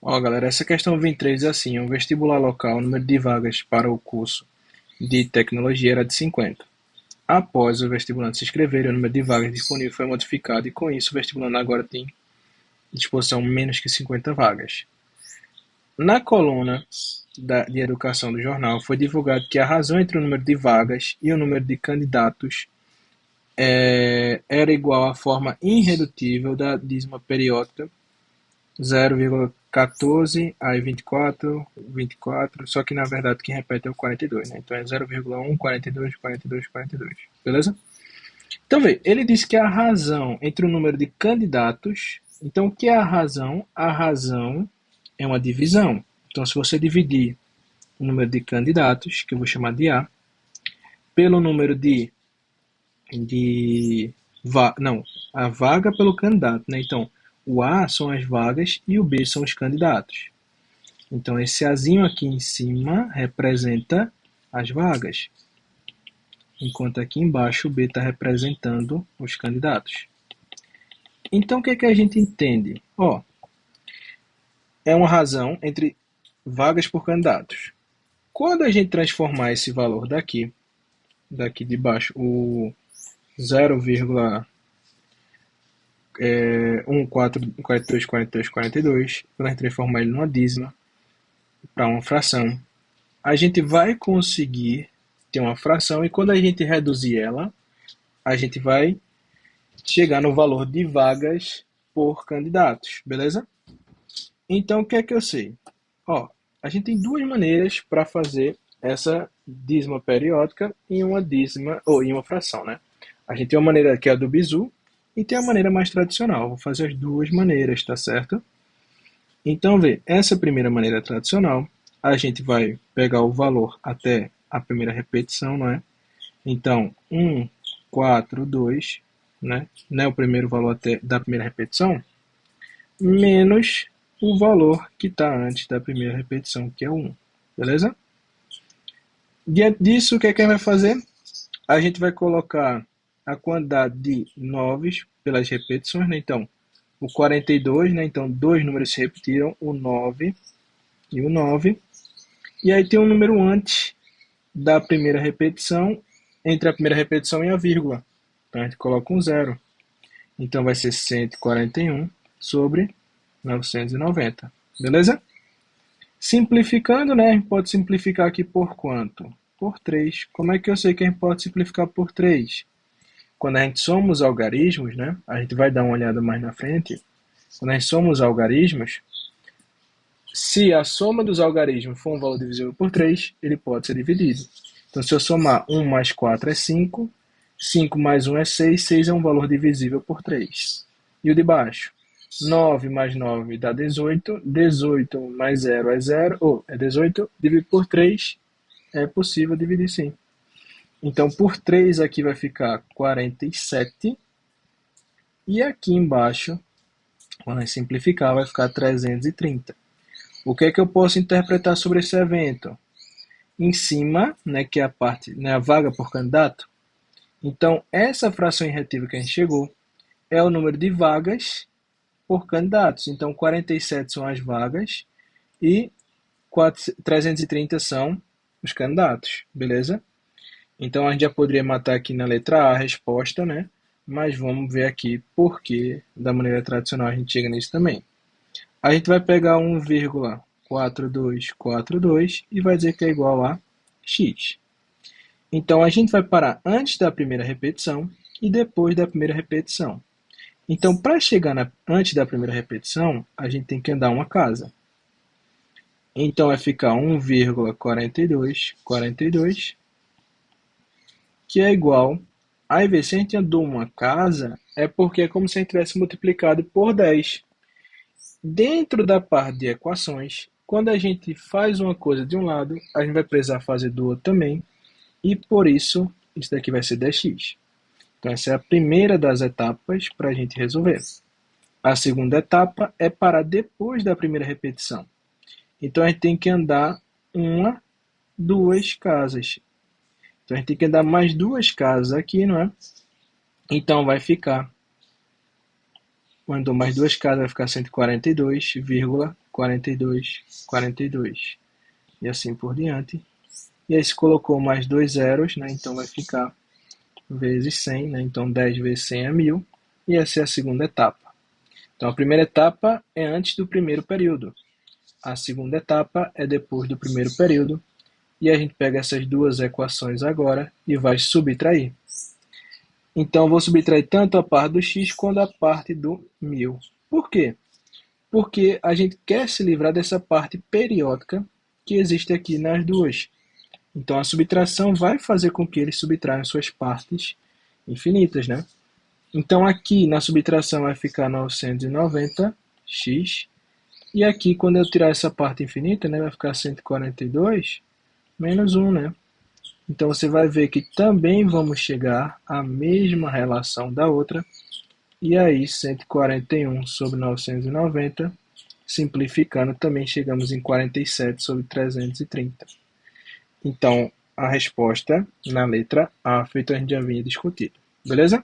Ó, galera, essa questão 23 é assim, o vestibular local, o número de vagas para o curso de tecnologia era de 50. Após o vestibulante se inscrever, o número de vagas disponível foi modificado e com isso o vestibulando agora tem disposição menos que 50 vagas. Na coluna de educação do jornal foi divulgado que a razão entre o número de vagas e o número de candidatos era igual à forma irredutível da dízima periódica 0,14, aí 24, 24, só que na verdade quem repete é o 42, né? Então é 0,1, 42, 42, 42, beleza? Então vê, ele disse que a razão entre o número de candidatos, então o que é a razão? A razão é uma divisão. Então se você dividir o número de candidatos, que eu vou chamar de A, pelo número não, a vaga pelo candidato, né? Então, o A são as vagas e o B são os candidatos. Então, esse Azinho aqui em cima representa as vagas, enquanto aqui embaixo o B está representando os candidatos. Então, o que é que a gente entende? Ó, é uma razão entre vagas por candidatos. Quando a gente transformar esse valor daqui de baixo, o 0,144242, quando a gente transformar ele numa dízima para uma fração, a gente vai conseguir ter uma fração e quando a gente reduzir ela, a gente vai chegar no valor de vagas por candidatos, beleza? Então, o que é que eu sei? Ó, a gente tem duas maneiras para fazer essa dízima periódica em uma dízima, ou em uma fração, né? A gente tem uma maneira que é a do bizu e tem a maneira mais tradicional. Vou fazer as duas maneiras, tá certo? Então, vê, essa primeira maneira tradicional, a gente vai pegar o valor até a primeira repetição, não é? Então, 1, 4, 2, né? O primeiro valor até da primeira repetição, menos o valor que está antes da primeira repetição, que é o 1. Beleza? Diante disso, o que é que a gente vai fazer? A gente vai colocar a quantidade de noves pelas repetições, né? Então, o 42, né? Então, dois números se repetiram, o 9 e o 9. E aí tem um número antes da primeira repetição, entre a primeira repetição e a vírgula. Então, a gente coloca um zero. Então, vai ser 141 sobre 990. Beleza? Simplificando, né? A gente pode simplificar aqui por quanto? Por 3. Como é que eu sei que a gente pode simplificar por 3? Quando a gente soma os algarismos, né? A gente vai dar uma olhada mais na frente. Quando a gente soma os algarismos, se a soma dos algarismos for um valor divisível por 3, ele pode ser dividido. Então, se eu somar 1 mais 4 é 5, 5 mais 1 é 6, 6 é um valor divisível por 3. E o de baixo? 9 mais 9 dá 18, 18 mais 0 é 0, ou é 18, dividido por 3, é possível dividir sim. Então, por 3 aqui vai ficar 47, e aqui embaixo, quando a gente simplificar, vai ficar 330. O que é que eu posso interpretar sobre esse evento? Em cima, né, que é a parte, né, a vaga por candidato. Então, essa fração irredutível que a gente chegou é o número de vagas por candidatos. Então, 47 são as vagas e 330 são os candidatos, beleza? Então, a gente já poderia matar aqui na letra A a resposta, né? Mas vamos ver aqui por que, da maneira tradicional, a gente chega nisso também. A gente vai pegar 1,4242 e vai dizer que é igual a x. Então, a gente vai parar antes da primeira repetição e depois da primeira repetição. Então, para chegar antes da primeira repetição, a gente tem que andar uma casa. Então, vai ficar 1,4242, que é igual. Aí, se a gente andou uma casa, é porque é como se a gente tivesse multiplicado por 10. Dentro da parte de equações, quando a gente faz uma coisa de um lado, a gente vai precisar fazer do outro também. E por isso, isso daqui vai ser 10x. Então, essa é a primeira das etapas para a gente resolver. A segunda etapa é parar depois da primeira repetição. Então, a gente tem que andar duas casas. Então, a gente tem que andar mais duas casas aqui, não é? Então, vai ficar, quando mais duas casas, vai ficar 142,4. 42, 42. E assim por diante. E aí se colocou mais dois zeros, né? Então vai ficar vezes 100, né? Então 10 vezes 100 é 1000. E essa é a segunda etapa. Então a primeira etapa é antes do primeiro período. A segunda etapa é depois do primeiro período. E a gente pega essas duas equações agora e vai subtrair. Então, vou subtrair tanto a parte do x quanto a parte do 1000. Por quê? Porque a gente quer se livrar dessa parte periódica que existe aqui nas duas. Então, a subtração vai fazer com que eles subtraiam suas partes infinitas, né? Então, aqui na subtração vai ficar 990x. E aqui, quando eu tirar essa parte infinita, né, vai ficar 142 menos 1, né? Então, você vai ver que também vamos chegar à mesma relação da outra. E aí, 141 sobre 990, simplificando, também chegamos em 47 sobre 330. Então, a resposta na letra A, feito a gente já vinha discutido. Beleza?